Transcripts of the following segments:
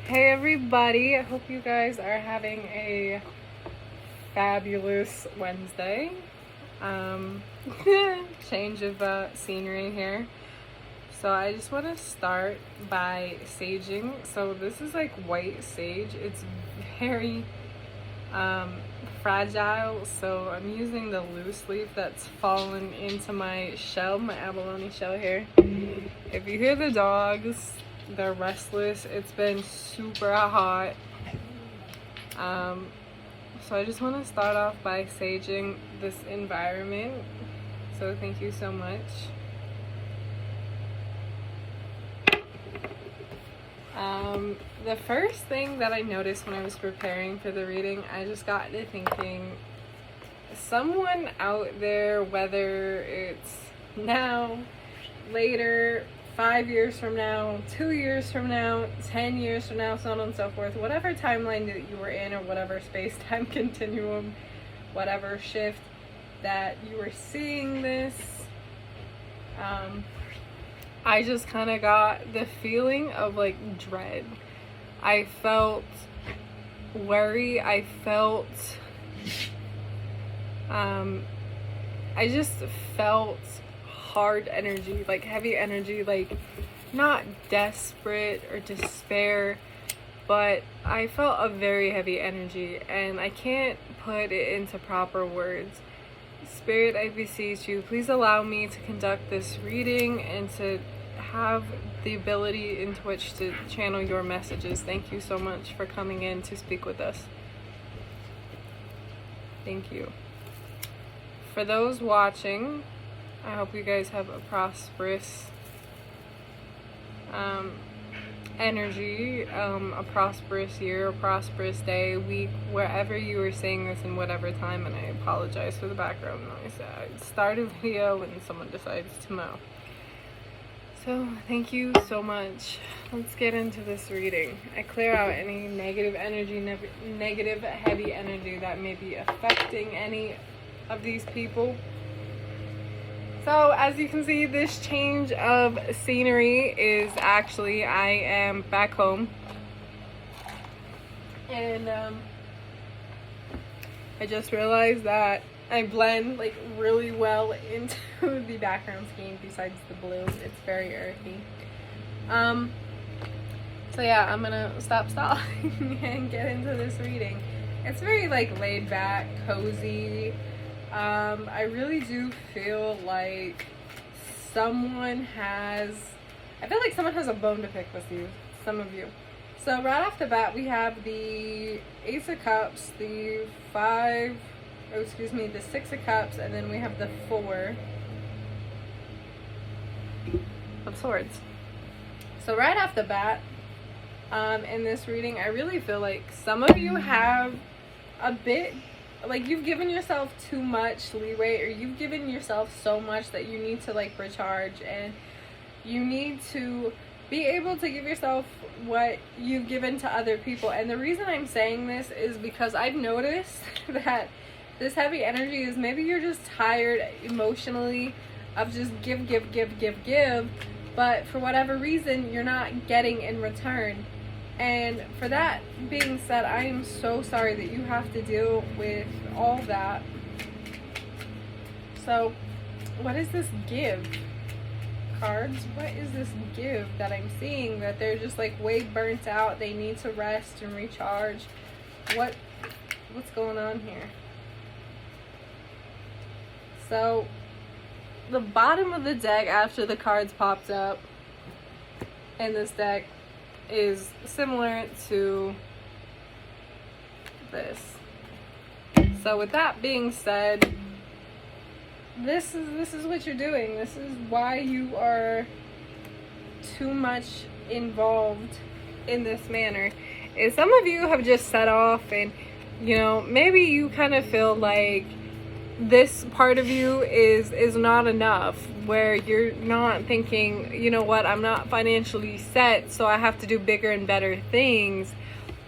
Hey everybody, I hope you guys are having a fabulous Wednesday. Um, Change of scenery here. So I just want to start by saging. So this is like white sage. It's very fragile, so I'm using the loose leaf that's fallen into my shell, my abalone shell here. If you hear the dogs, they're restless. It's been super hot. So I just want to start off by saging this environment. So thank you so much. The first thing that I noticed when I was preparing for the reading, I just got to thinking, someone out there, whether it's now, later, 5 years from now, 2 years from now, 10 years from now, so on and so forth, whatever timeline that you were in, or whatever space-time continuum, whatever shift that you were seeing this, I just kind of got the feeling of like dread. I felt worry. I felt, I just felt hard energy, like heavy energy, like not desperate or despair, but I felt a very heavy energy, and I can't put it into proper words. Spirit, I beseech you, please allow me to conduct this reading and to have the ability into which to channel your messages. Thank you so much for coming in to speak with us. Thank you. For those watching, I hope you guys have a prosperous energy, a prosperous year, a prosperous day, week, wherever you are seeing this in whatever time, and I apologize for the background noise. I started a video and someone decides to mow. So thank you so much. Let's get into this reading. I clear out any negative energy, negative heavy energy that may be affecting any of these people. So as you can see, this change of scenery is actually, I am back home, and I just realized that I blend like really well into the background scheme besides the blue. It's very earthy. So yeah, I'm gonna stop stalling and get into this reading. It's very like laid back, cozy. I really do feel like someone has a bone to pick with you, some of you. So right off the bat, we have the Ace of Cups, the Six of Cups, and then we have the Four of Swords. So right off the bat, in this reading, I really feel like some of you have a bit, like you've given yourself too much leeway, or you've given yourself so much that you need to like recharge, and you need to be able to give yourself what you've given to other people. And the reason I'm saying this is because I've noticed that this heavy energy is maybe you're just tired emotionally of just give, but for whatever reason you're not getting in return. And for that being said, I am so sorry that you have to deal with all that. So what is this give? Cards, what is this give that I'm seeing? That they're just like way burnt out, they need to rest and recharge. What's going on here? So the bottom of the deck after the cards popped up in this deck is similar to this. So with that being said, this is what you're doing. This is why you are too much involved in this manner. Is some of you have just set off, and you know, maybe you kind of feel like this part of you is not enough, where you're not thinking, you know what, I'm not financially set, so I have to do bigger and better things.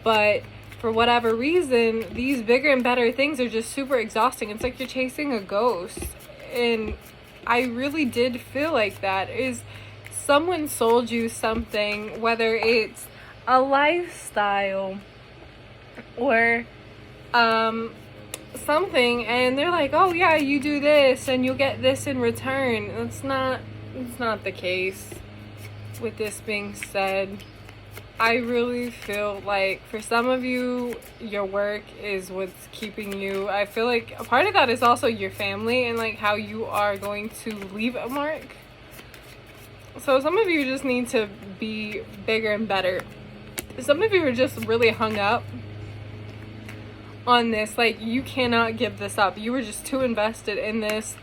But for whatever reason, these bigger and better things are just super exhausting. It's like you're chasing a ghost. And I really did feel like that. Is someone sold you something, whether it's a lifestyle or something, and they're like, oh yeah, you do this and you'll get this in return. It's not the case. With this being said, I really feel like for some of you, your work is what's keeping you. I feel like a part of that is also your family and like how you are going to leave a mark. So some of you just need to be bigger and better. Some of you are just really hung up on this. Like, you cannot give this up. You were just too invested in this.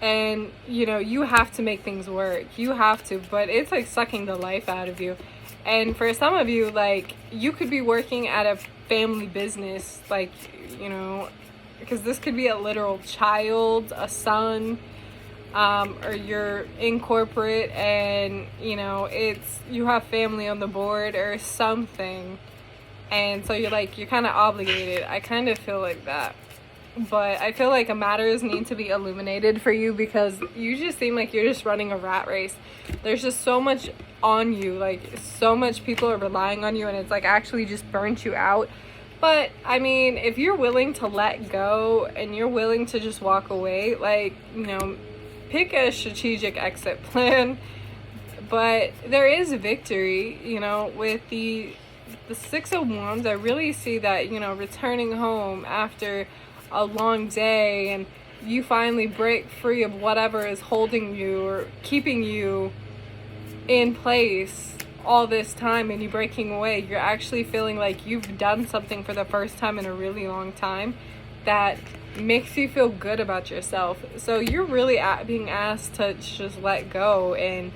And, you know, you have to make things work. You have to. But it's like sucking the life out of you. And for some of you, like, you could be working at a family business. Like, you know, because this could be a literal child, a son, or you're in corporate and, you know, you have family on the board or something. And so you're kind of obligated. I kind of feel like that. But I feel like matters need to be illuminated for you because you just seem like you're just running a rat race. There's just so much on you. Like, so much people are relying on you, and it's like actually just burnt you out. But, I mean, if you're willing to let go and you're willing to just walk away, like, you know, pick a strategic exit plan. But there is victory, you know, with the Six of Wands. I really see that, you know, returning home after a long day and you finally break free of whatever is holding you or keeping you in place all this time, and you breaking away, you're actually feeling like you've done something for the first time in a really long time that makes you feel good about yourself. So you're really being asked to just let go and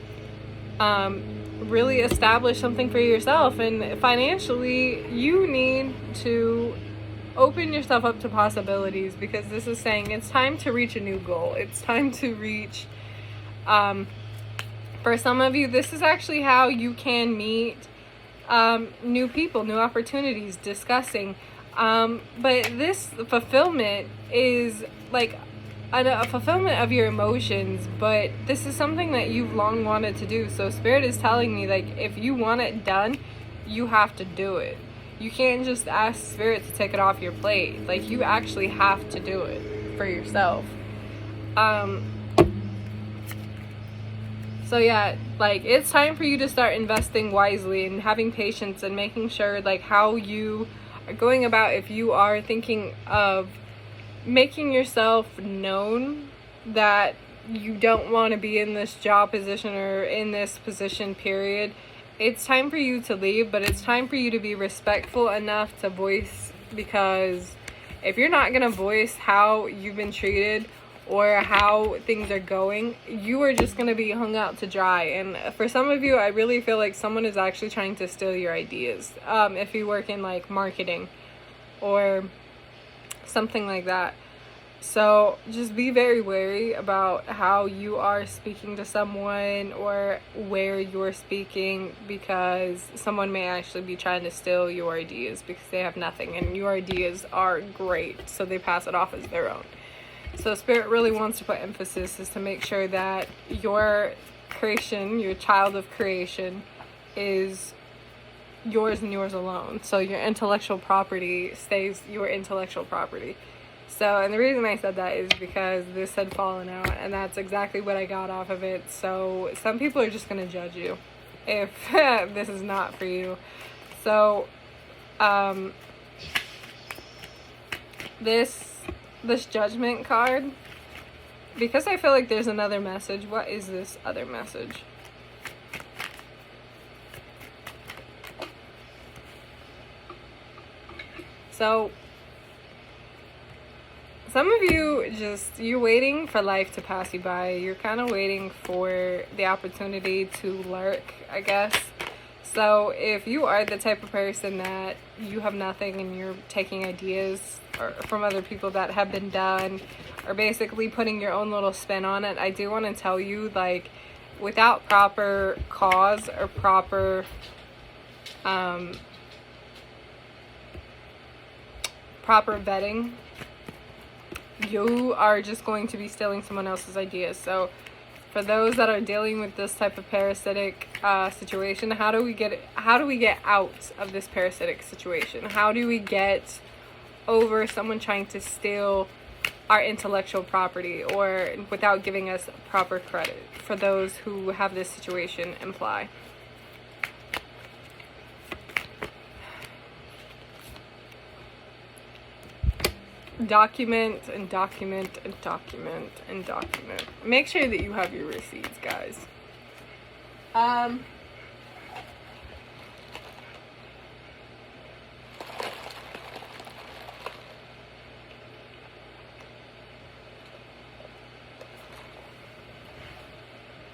really establish something for yourself. And financially, you need to open yourself up to possibilities, because this is saying it's time to reach a new goal. It's time to reach, for some of you, this is actually how you can meet new people, new opportunities, discussing. But this fulfillment is like a fulfillment of your emotions, but this is something that you've long wanted to do. So Spirit is telling me, like, if you want it done, you have to do it. You can't just ask Spirit to take it off your plate. Like, you actually have to do it for yourself. So yeah, like, it's time for you to start investing wisely and having patience and making sure, like, how you are going about, if you are thinking of making yourself known that you don't want to be in this job position or in this position, period. It's time for you to leave, but it's time for you to be respectful enough to voice, because if you're not going to voice how you've been treated or how things are going, you are just going to be hung out to dry. And for some of you, I really feel like someone is actually trying to steal your ideas. If you work in like marketing or something like that. So just be very wary about how you are speaking to someone or where you're speaking, because someone may actually be trying to steal your ideas because they have nothing, and your ideas are great, so they pass it off as their own. So Spirit really wants to put emphasis is to make sure that your creation, your child of creation, is yours and yours alone. So your intellectual property stays your intellectual property. So, and the reason I said that is because this had fallen out, and that's exactly what I got off of it. So some people are just going to judge you if this is not for you. So this judgment card, because I feel like there's another message. What is this other message? So some of you you're waiting for life to pass you by. You're kind of waiting for the opportunity to lurk, I guess. So if you are the type of person that you have nothing and you're taking ideas from other people that have been done, or basically putting your own little spin on it, I do want to tell you, like, without proper cause or proper vetting, you are just going to be stealing someone else's ideas. So for those that are dealing with this type of parasitic situation? How do we get out of this parasitic situation? How do we get over someone trying to steal our intellectual property, or without giving us proper credit for those who have this situation imply? Document and document and document and document. Make sure that you have your receipts, guys.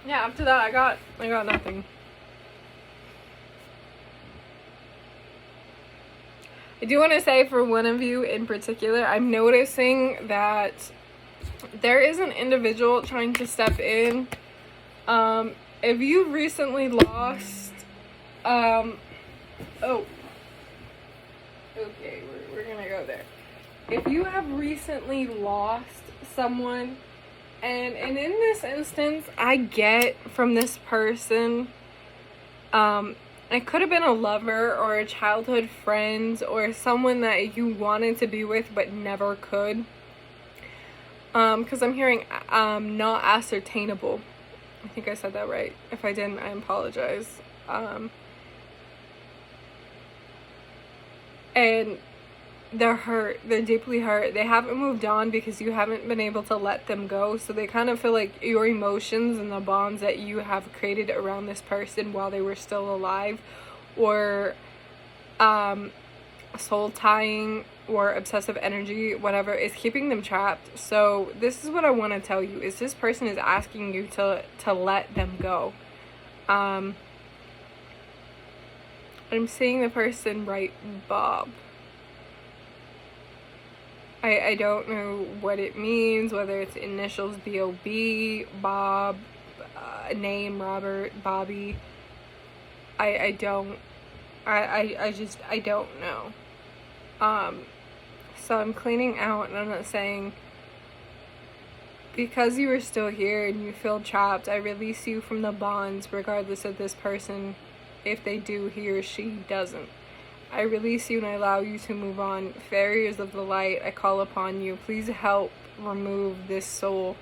Yeah, after that I got nothing. I do want to say, for one of you in particular, I'm noticing that there is an individual trying to step in. If you recently lost, oh, okay, we're gonna go there. If you have recently lost someone, and in this instance, I get from this person, it could have been a lover or a childhood friend or someone that you wanted to be with but never could. Because I'm hearing not ascertainable. I think I said that right. If I didn't, I apologize. And they're hurt. They're deeply hurt. They haven't moved on because you haven't been able to let them go. So they kind of feel like your emotions and the bonds that you have created around this person while they were still alive, or soul tying or obsessive energy, whatever, is keeping them trapped. So this is what I want to tell you, is this person is asking you to let them go. I'm seeing the person write Bob. I don't know what it means, whether it's initials B-O-B, Bob, name Robert, Bobby. I don't know. So I'm cleaning out, and I'm not saying, because you are still here and you feel trapped, I release you from the bonds regardless of this person, if they do, he or she doesn't. I release you and I allow you to move on. Fairies of the light, I call upon you. Please help remove this soul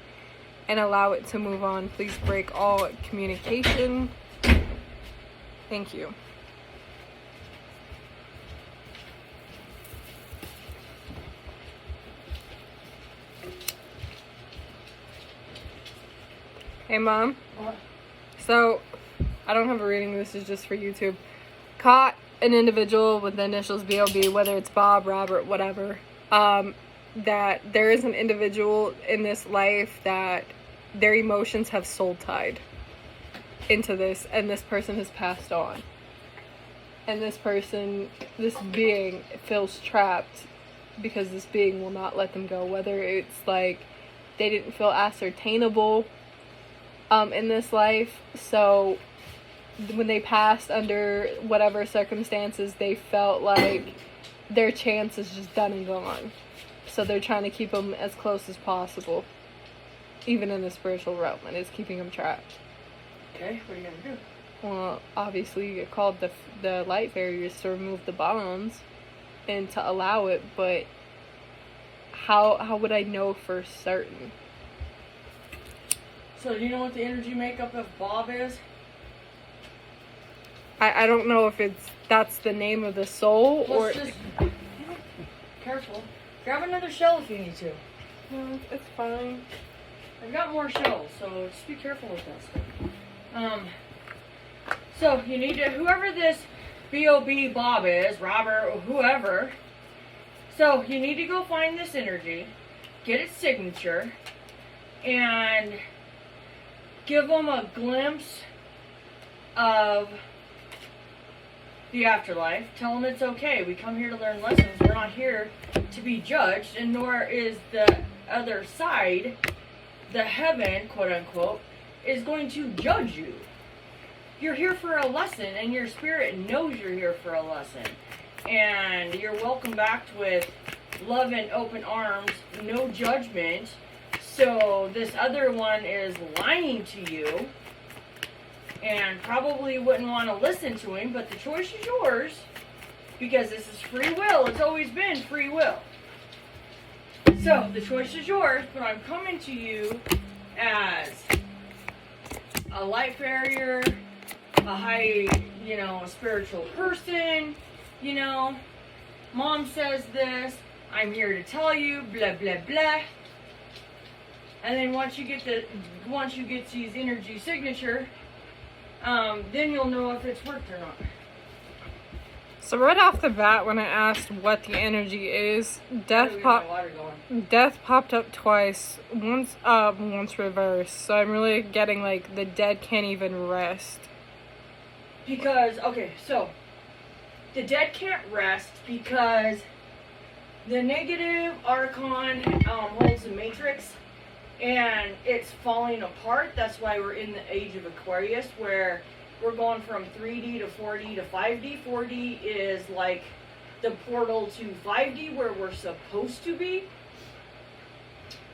and allow it to move on. Please break all communication. Thank you. Hey, Mom. What? So, I don't have a reading. This is just for YouTube. Caught an individual with the initials B.O.B., whether it's Bob, Robert, whatever, that there is an individual in this life that their emotions have soul tied into this, and this person has passed on. And this person, this being, feels trapped because this being will not let them go, whether it's like they didn't feel ascertainable in this life, so when they passed, under whatever circumstances, they felt like their chance is just done and gone. So they're trying to keep them as close as possible, even in the spiritual realm, and it's keeping them trapped. Okay, what are you gonna do? Well, obviously you get called the light barriers to remove the bonds and to allow it, but how would I know for certain? So do you know what the energy makeup of Bob is? I don't know if that's the name of the soul, or... Just careful. Grab another shell if you need to. No, it's fine. I've got more shells, so just be careful with this. So you need to, whoever this B.O.B. Bob is, Robert, or whoever, so you need to go find this energy, get its signature, and give them a glimpse of the afterlife. Tell them it's okay. We come here to learn lessons. We're not here to be judged, and nor is the other side, the heaven, quote unquote, is going to judge you. You're here for a lesson, and your spirit knows you're here for a lesson. And you're welcome back with love and open arms, no judgment. So this other one is lying to you. and probably wouldn't want to listen to him, but the choice is yours, because this is free will. It's always been free will. So, the choice is yours, but I'm coming to you as a light barrier, a high, spiritual person, Mom says this, I'm here to tell you, blah, blah, blah. And then once you get these energy signature, then you'll know if it's worked or not. So right off the bat, when I asked what the energy is, death popped up twice. Once up, once reverse. So I'm really getting like the dead can't even rest. Because, so the dead can't rest because the negative archon holds the matrix and it's falling apart. That's why we're in the age of Aquarius, where we're going from 3D to 4D to 5D. 4D is like the portal to 5D where we're supposed to be.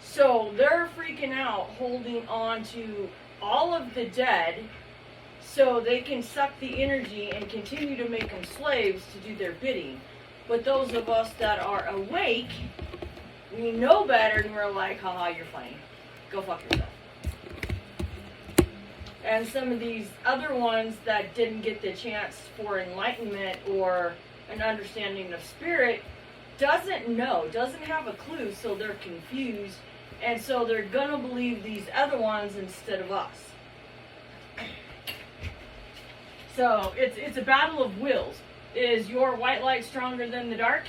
So they're freaking out, holding on to all of the dead so they can suck the energy and continue to make them slaves to do their bidding. But those of us that are awake, we know better, and we're like, haha, you're funny. Go fuck yourself. And some of these other ones that didn't get the chance for enlightenment or an understanding of spirit doesn't have a clue, so they're confused, and so they're gonna believe these other ones instead of us. So it's a battle of wills. Is your white light stronger than the dark?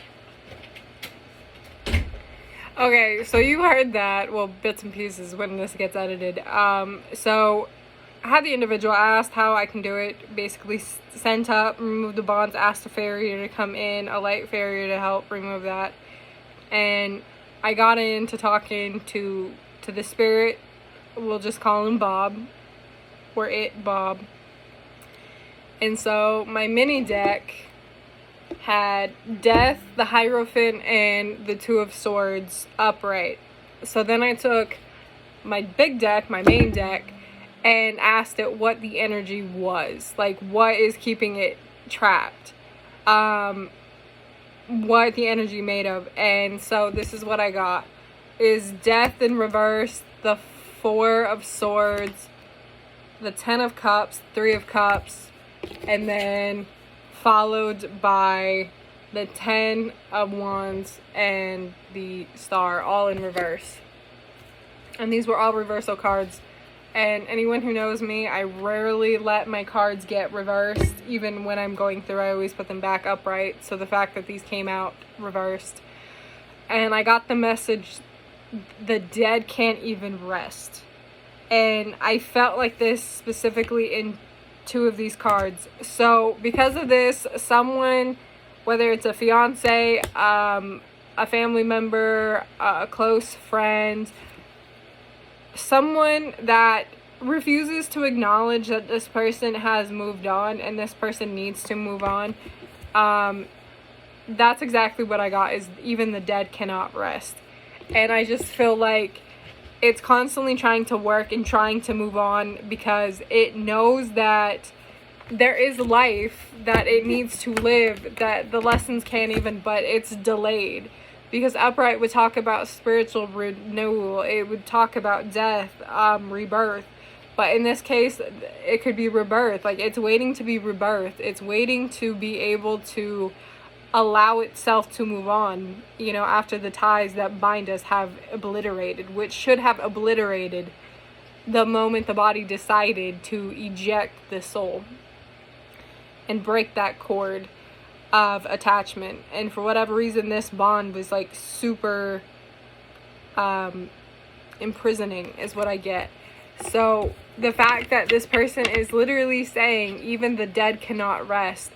Okay, so you heard that, well, bits and pieces when this gets edited. So I had the individual asked how I can do it, basically sent up, remove the bonds, asked a farrier to come in, a light farrier to help remove that. And I got into talking to the spirit, we'll just call him Bob, or it, Bob. And so my mini deck had Death, the Hierophant, and the Two of Swords upright. So then I took my big deck, my main deck, and asked it what the energy was. Like, what is keeping it trapped? What the energy made of. And so this is what I got. Is Death in reverse, the Four of Swords, the Ten of Cups, Three of Cups, and then followed by the 10 of Wands and the Star, all in reverse. And these were all reversal cards. And anyone who knows me, I rarely let my cards get reversed. Even when I'm going through, I always put them back upright. So the fact that these came out reversed. And I got the message, the dead can't even rest. And I felt like this specifically in two of these cards. So because of this, someone, whether it's a fiance, a family member, a close friend, someone that refuses to acknowledge that this person has moved on and this person needs to move on, that's exactly what I got, is even the dead cannot rest. And I just feel like it's constantly trying to work and trying to move on because it knows that there is life that it needs to live, that the lessons can't even, but it's delayed. Because upright would talk about spiritual renewal, it would talk about death, rebirth. But in this case, it could be rebirth. Like, it's waiting to be rebirthed. It's waiting to be able to allow itself to move on, after the ties that bind us have obliterated, which should have obliterated the moment the body decided to eject the soul and break that cord of attachment. And for whatever reason, this bond was like super imprisoning is what I get. So the fact that this person is literally saying even the dead cannot rest,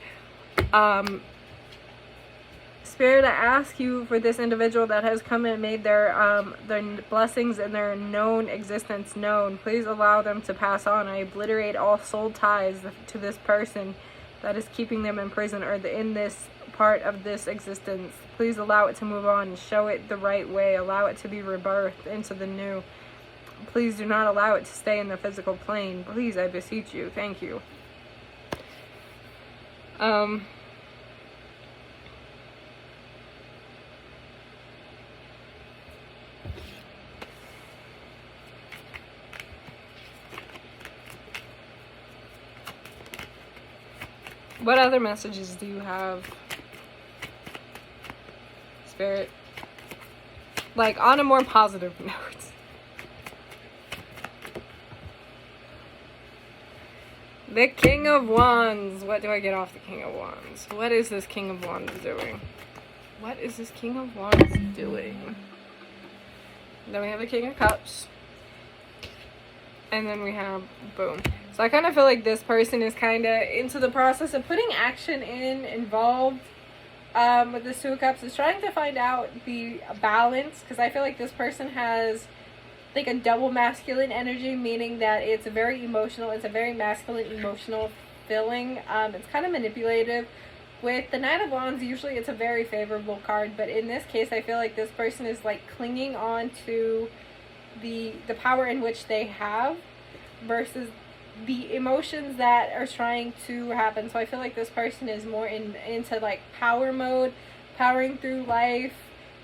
Spirit, I ask you for this individual that has come and made their blessings and their known existence known. Please allow them to pass on. I obliterate all soul ties to this person that is keeping them in prison or in this part of this existence. Please allow it to move on and show it the right way. Allow it to be rebirthed into the new. Please do not allow it to stay in the physical plane. Please, I beseech you. Thank you. What other messages do you have, Spirit? Like, on a more positive note. The King of Wands. What do I get off the King of Wands? What is this King of Wands doing? What is this King of Wands doing? Then we have the King of Cups. And then we have, boom. So I kind of feel like this person is kind of into the process of putting action involved with this Two of Cups. Is trying to find out the balance. Because I feel like this person has like a double masculine energy, meaning that it's a very emotional, it's a very masculine emotional feeling. It's kind of manipulative. With the Knight of Wands, usually it's a very favorable card, but in this case I feel like this person is like clinging on to the power in which they have versus the emotions that are trying to happen. So I feel like this person is more into like power mode, powering through life,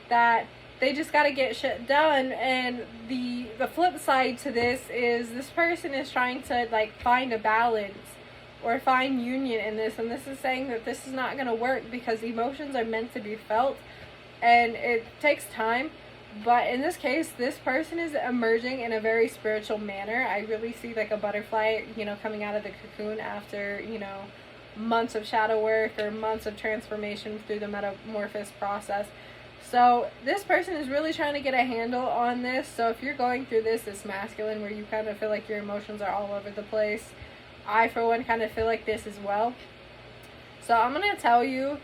that they just got to get shit done. And the flip side to this is this person is trying to like find a balance or find union in this, and this is saying that this is not going to work because emotions are meant to be felt and it takes time. But in this case, this person is emerging in a very spiritual manner. I really see like a butterfly, you know, coming out of the cocoon after, you know, months of shadow work or months of transformation through the metamorphosis process. So this person is really trying to get a handle on this. So if you're going through this masculine where you kind of feel like your emotions are all over the place, I for one kind of feel like this as well. So I'm going to tell you,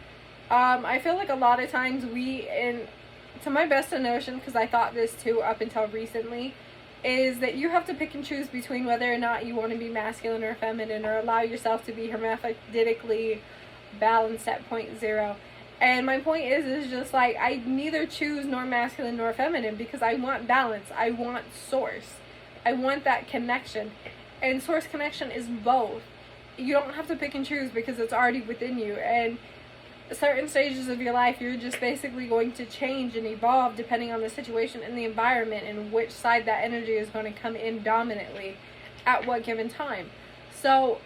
I feel like a lot of times to my best notion, because I thought this too up until recently, is that you have to pick and choose between whether or not you want to be masculine or feminine, or allow yourself to be hermaphroditically balanced at point zero. And my point is just like, I neither choose nor masculine nor feminine because I want balance. I want source. I want that connection. And source connection is both. You don't have to pick and choose because it's already within you. And certain stages of your life, you're just basically going to change and evolve depending on the situation and the environment and which side that energy is going to come in dominantly at what given time. So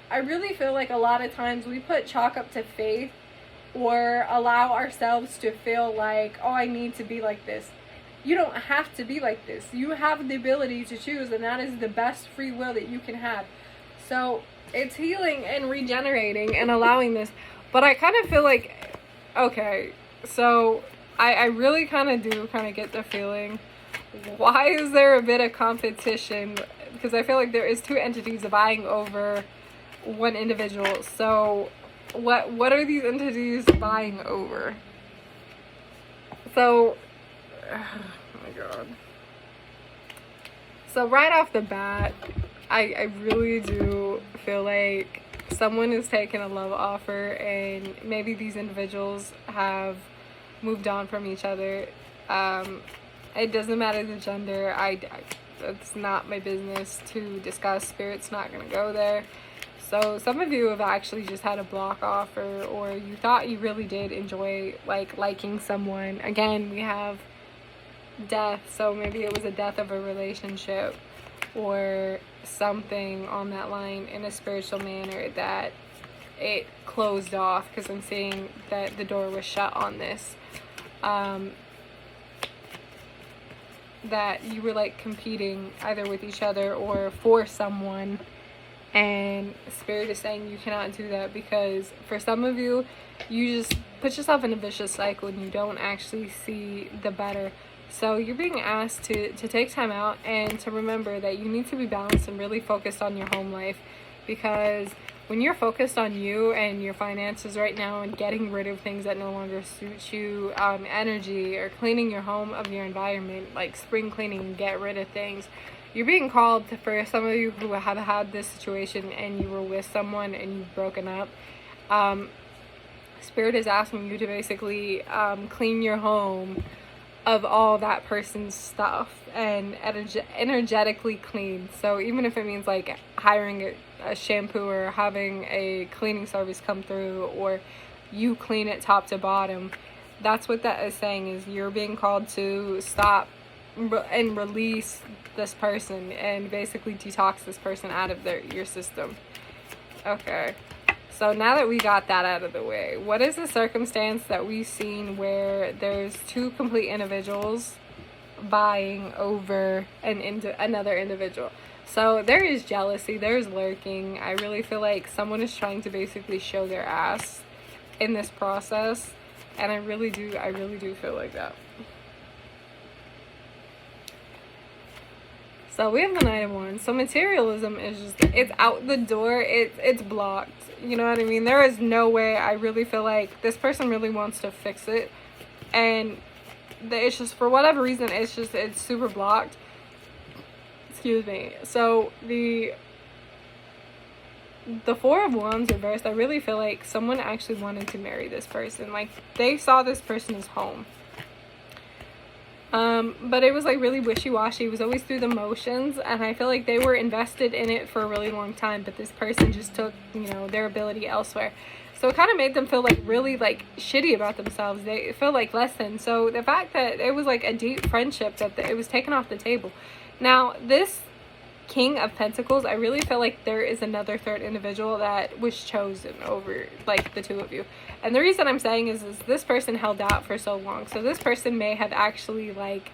I really feel like a lot of times we put chalk up to faith or allow ourselves to feel like, oh, I need to be like this. You don't have to be like this. You have the ability to choose, and that is the best free will that you can have. So it's healing and regenerating and allowing this. But I kind of feel like, okay, so I really kind of do get the feeling, why is there a bit of competition? Because I feel like there is two entities vying over one individual. So what are these entities vying over? So, oh my god. So right off the bat, I really do feel like someone is taking a love offer, and maybe these individuals have moved on from each other. It doesn't matter the gender. It's not my business to discuss. Spirit's not going to go there. So some of you have actually just had a block offer, or you thought you really did enjoy liking someone. Again, we have death, so maybe it was a death of a relationship or something on that line in a spiritual manner that it closed off, because I'm seeing that the door was shut on this. That you were like competing either with each other or for someone, and Spirit is saying you cannot do that, because for some of you, you just put yourself in a vicious cycle and you don't actually see the better. So you're being asked to take time out and to remember that you need to be balanced and really focused on your home life, because when you're focused on you and your finances right now and getting rid of things that no longer suit you, energy, or cleaning your home of your environment, like spring cleaning, and get rid of things, you're being called to, for some of you who have had this situation and you were with someone and you've broken up, Spirit is asking you to basically clean your home, of all that person's stuff and energetically clean. So even if it means like hiring a shampoo or having a cleaning service come through, or you clean it top to bottom, that's what that is saying, is you're being called to stop and release this person and basically detox this person out of your system. Okay. So now that we got that out of the way, what is the circumstance that we've seen where there's two complete individuals vying over another individual? So there is jealousy, there's lurking. I really feel like someone is trying to basically show their ass in this process, and I really do feel like that. So we have the Knight of Wands. So materialism is just, it's out the door. It's blocked. You know what I mean? There is no way. I really feel like this person really wants to fix it. And it's just, for whatever reason, it's super blocked. Excuse me. So the Four of Wands reversed, I really feel like someone actually wanted to marry this person. Like, they saw this person as home. But it was like really wishy-washy. It was always through the motions, and I feel like they were invested in it for a really long time, but this person just took, you know, their ability elsewhere. So it kind of made them feel like really like shitty about themselves. They feel like less than. So the fact that it was like a deep friendship, that it was taken off the table. Now this King of Pentacles, I really feel like there is another third individual that was chosen over like the two of you. And the reason I'm saying is this person held out for so long. So this person may have actually like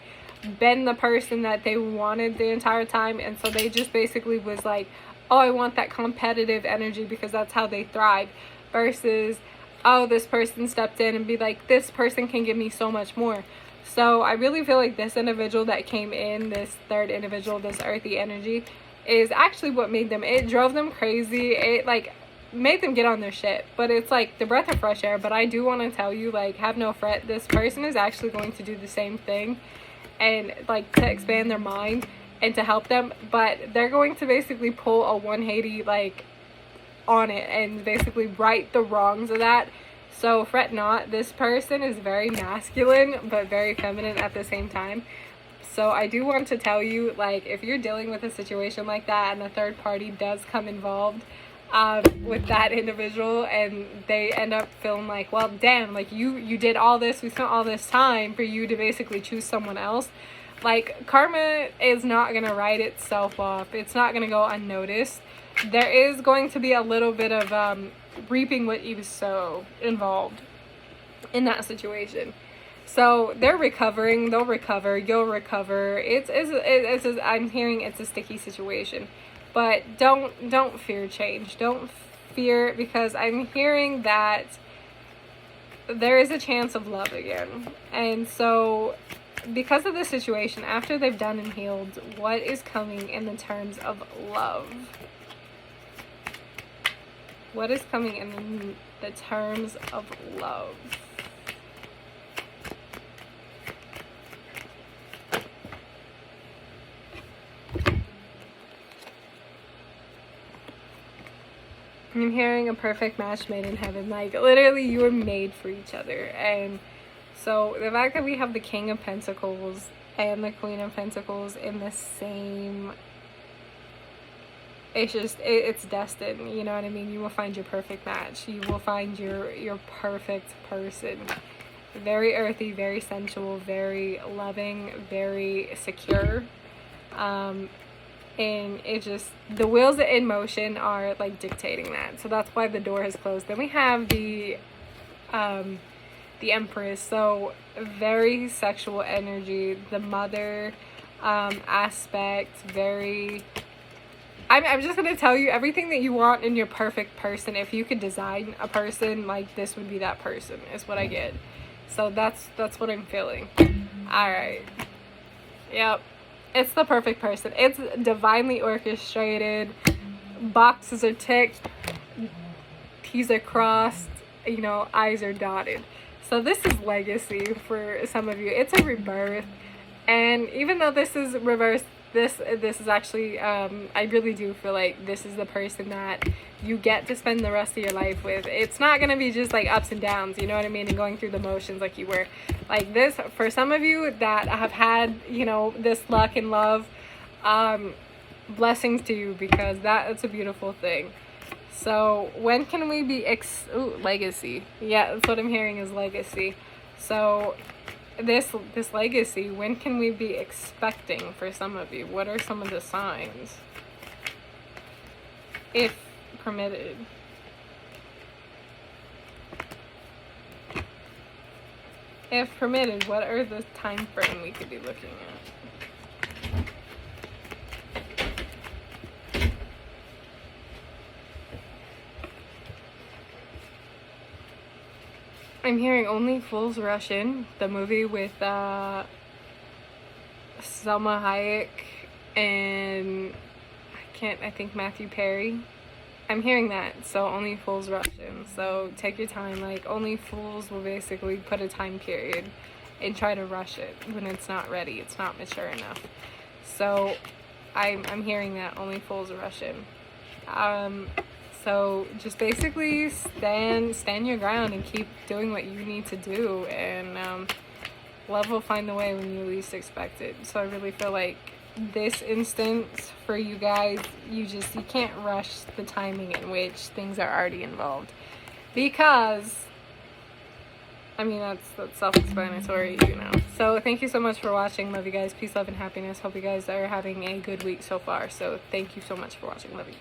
been the person that they wanted the entire time, and so they just basically was like, oh, I want that competitive energy because that's how they thrive, versus, oh, this person stepped in and be like, this person can give me so much more. So I really feel like this individual that came in, this third individual, this earthy energy, is actually what made them, it drove them crazy. It like made them get on their shit. But it's like the breath of fresh air. But I do want to tell you, like, have no fret. This person is actually going to do the same thing, and like to expand their mind and to help them. But they're going to basically pull a 180 like on it and basically right the wrongs of that. So fret not. This person is very masculine but very feminine at the same time. So I do want to tell you, like, if you're dealing with a situation like that and a third party does come involved with that individual, and they end up feeling like, well, damn, like you did all this, we spent all this time for you to basically choose someone else. Like, karma is not going to write itself off. It's not going to go unnoticed. There is going to be a little bit of reaping what you sow involved in that situation. So they're recovering, they'll recover, you'll recover. It's I'm hearing it's a sticky situation. But don't fear change. Don't fear, because I'm hearing that there is a chance of love again. And so because of the situation, after they've done and healed, what is coming in the terms of love? What is coming in the terms of love? I'm hearing a perfect match made in heaven. Like, literally, you were made for each other. And so the fact that we have the King of Pentacles and the Queen of Pentacles in the same, it's just, it's destined. You know what I mean? You will find your perfect match. You will find your perfect person. Very earthy, very sensual, very loving, very secure. And it just, the wheels in motion are like dictating that. So that's why the door has closed. Then we have the Empress. So very sexual energy, the mother aspect, very, I'm just gonna tell you everything that you want in your perfect person. If you could design a person, like, this would be that person, is what I get. So that's what I'm feeling. All right. Yep. It's the perfect person. It's divinely orchestrated. Boxes are ticked. T's are crossed. You know, I's are dotted. So this is legacy for some of you. It's a rebirth. And even though this is reversed, this is actually, I really do feel like this is the person that you get to spend the rest of your life with. It's not going to be just like ups and downs, you know what I mean, and going through the motions like you were. Like this, for some of you that have had, you know, this luck and love, blessings to you, because that's a beautiful thing. So when can we be legacy? Yeah, that's what I'm hearing is legacy. So this legacy, when can we be expecting for some of you? What are some of the signs? If permitted. If permitted, what are the time frame we could be looking at? I'm hearing Only Fools Rush In, the movie with Selma Hayek and I think Matthew Perry. I'm hearing that, so Only Fools Rush In. So take your time. Like, only fools will basically put a time period and try to rush it when it's not ready. It's not mature enough. So I'm hearing that Only Fools Rush In. So just basically stand your ground and keep doing what you need to do, and love will find the way when you least expect it. So I really feel like this instance for you guys, you can't rush the timing in which things are already involved, because I mean that's self-explanatory, you know. So thank you so much for watching. Love you guys. Peace, love, and happiness. Hope you guys are having a good week so far. So thank you so much for watching. Love you.